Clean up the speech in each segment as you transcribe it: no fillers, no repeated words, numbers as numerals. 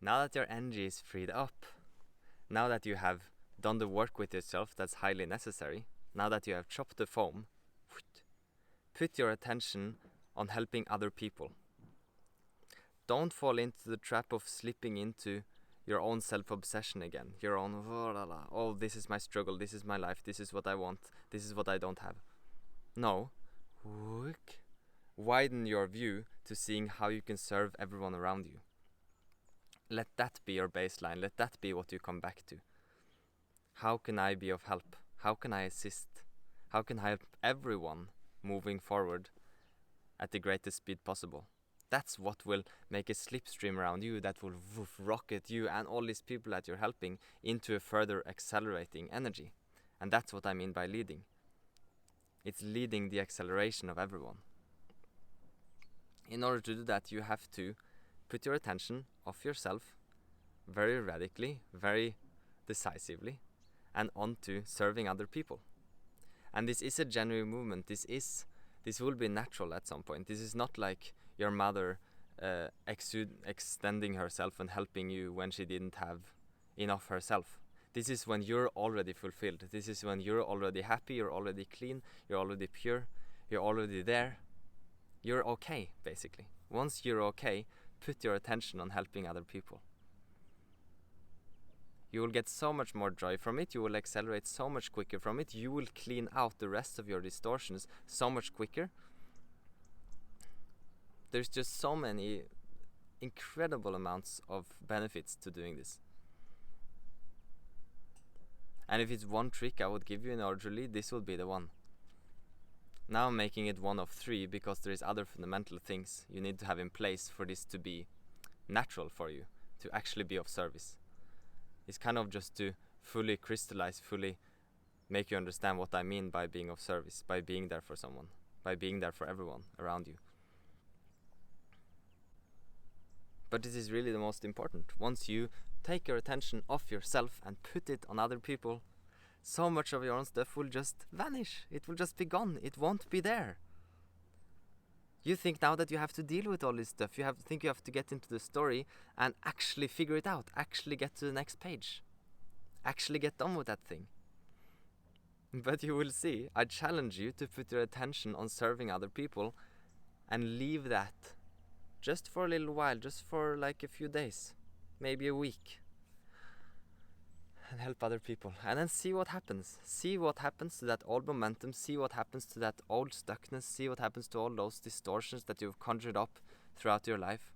Now that your energy is freed up, now that you have done the work with yourself that's highly necessary, now that you have chopped the foam, put your attention on helping other people. Don't fall into the trap of slipping into your own self-obsession again. Your own, oh, this is my struggle, this is my life, this is what I want, this is what I don't have. No. Widen your view to seeing how you can serve everyone around you. Let that be your baseline. Let that be what you come back to. How can I be of help? How can I assist? How can I help everyone moving forward at the greatest speed possible? That's what will make a slipstream around you that will rocket you and all these people that you're helping into a further accelerating energy. And that's what I mean by leading. It's leading the acceleration of everyone. In order to do that, you have to put your attention off yourself very radically, very decisively, and onto serving other people. And this is a genuine movement. This will be natural at some point. This is not like your mother extending herself and helping you when she didn't have enough herself. This is when you're already fulfilled. This is when you're already happy, you're already clean, you're already pure, you're already there. You're okay, basically. Once you're okay, put your attention on helping other people. You will get so much more joy from it, you will accelerate so much quicker from it, you will clean out the rest of your distortions so much quicker. There's just so many incredible amounts of benefits to doing this. And if it's one trick I would give you in order to lead, this will be the one. Now I'm making it one of 3 because there is other fundamental things you need to have in place for this to be natural for you, to actually be of service. It's kind of just to fully crystallize, fully make you understand what I mean by being of service, by being there for someone, by being there for everyone around you. But this is really the most important. Once you take your attention off yourself and put it on other people, so much of your own stuff will just vanish. It will just be gone. It won't be there. You think now that you have to deal with all this stuff. You think you have to get into the story and actually figure it out. Actually get to the next page. Actually get done with that thing. But you will see, I challenge you to put your attention on serving other people and leave that just for a little while, just for like a few days, maybe a week. And help other people. And then see what happens. See what happens to that old momentum. See what happens to that old stuckness. See what happens to all those distortions that you've conjured up throughout your life.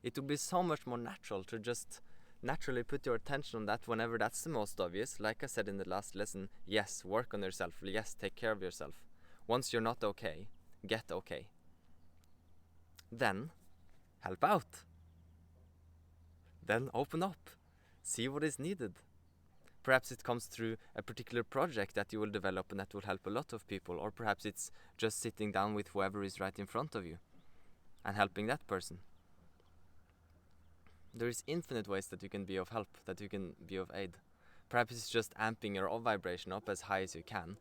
It will be so much more natural to just naturally put your attention on that whenever that's the most obvious. Like I said in the last lesson, yes, work on yourself. Yes, take care of yourself. Once you're not okay, get okay. Then, help out. Then open up. See what is needed. Perhaps it comes through a particular project that you will develop and that will help a lot of people. Or perhaps it's just sitting down with whoever is right in front of you and helping that person. There is infinite ways that you can be of help, that you can be of aid. Perhaps it's just amping your own vibration up as high as you can.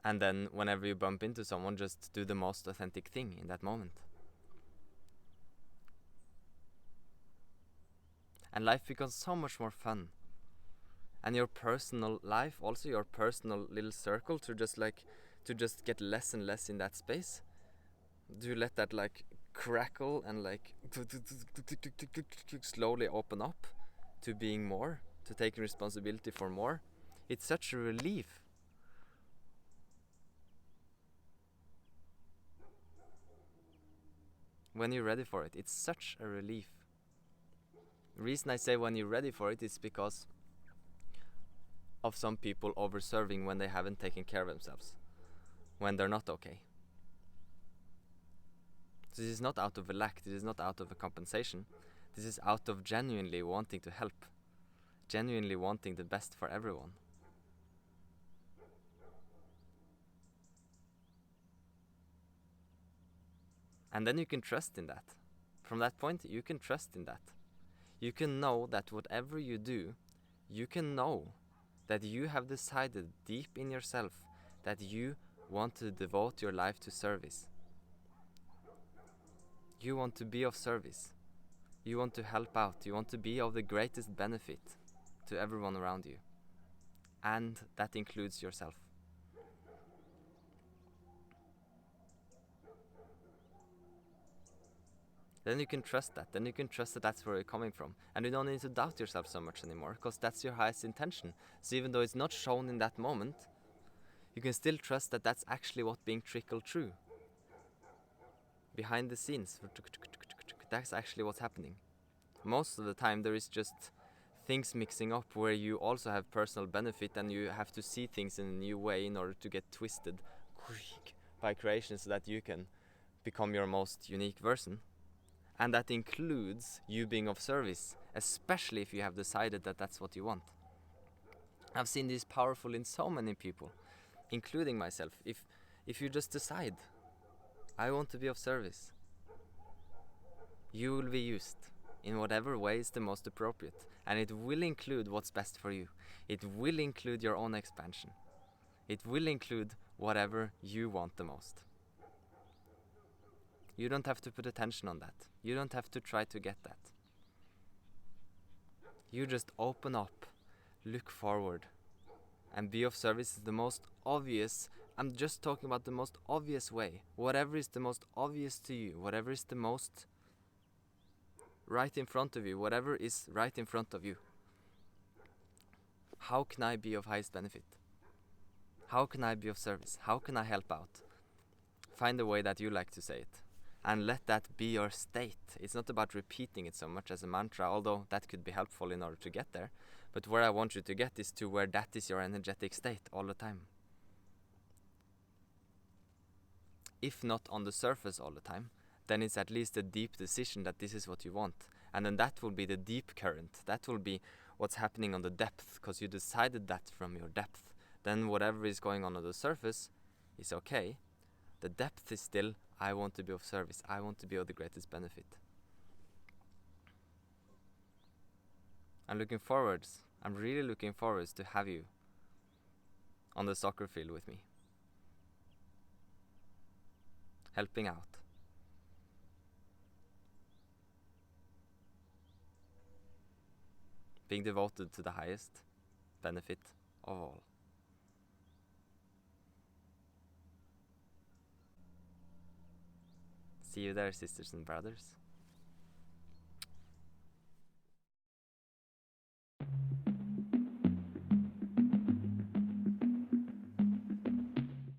And then whenever you bump into someone, just do the most authentic thing in that moment. And life becomes so much more fun. And your personal life, also your personal little circle, to just get less and less in that space. Do you let that like crackle and like slowly open up to being more, to taking responsibility for more? It's such a relief. When you're ready for it, it's such a relief. The reason I say when you're ready for it is because of some people over-serving when they haven't taken care of themselves, when they're not okay. So this is not out of a lack, this is not out of a compensation, this is out of genuinely wanting to help, genuinely wanting the best for everyone. And then you can trust in that. From that point, you can trust in that. You can know that whatever you do, you can know that you have decided deep in yourself that you want to devote your life to service. You want to be of service. You want to help out. You want to be of the greatest benefit to everyone around you. And that includes yourself. Then you can trust that. Then you can trust that that's where you're coming from. And you don't need to doubt yourself so much anymore, because that's your highest intention. So even though it's not shown in that moment, you can still trust that that's actually what being trickled through. Behind the scenes, that's actually what's happening. Most of the time there is just things mixing up where you also have personal benefit, and you have to see things in a new way in order to get twisted by creation so that you can become your most unique version. And that includes you being of service, especially if you have decided that that's what you want. I've seen this powerful in so many people, including myself. If you just decide, I want to be of service, you will be used in whatever way is the most appropriate. And it will include what's best for you. It will include your own expansion. It will include whatever you want the most. You don't have to put attention on that. You don't have to try to get that. You just open up, look forward, and be of service is the most obvious. I'm just talking about the most obvious way. Whatever is the most obvious to you, whatever is the most right in front of you, whatever is right in front of you. How can I be of highest benefit? How can I be of service? How can I help out? Find a way that you like to say it. And let that be your state. It's not about repeating it so much as a mantra, although that could be helpful in order to get there. But where I want you to get is to where that is your energetic state all the time. If not on the surface all the time, then it's at least a deep decision that this is what you want. And then that will be the deep current. That will be what's happening on the depth, because you decided that from your depth. Then whatever is going on the surface is okay. The depth is still, I want to be of service. I want to be of the greatest benefit. I'm really looking forward to have you on the soccer field with me. Helping out. Being devoted to the highest benefit of all. See you there, sisters and brothers.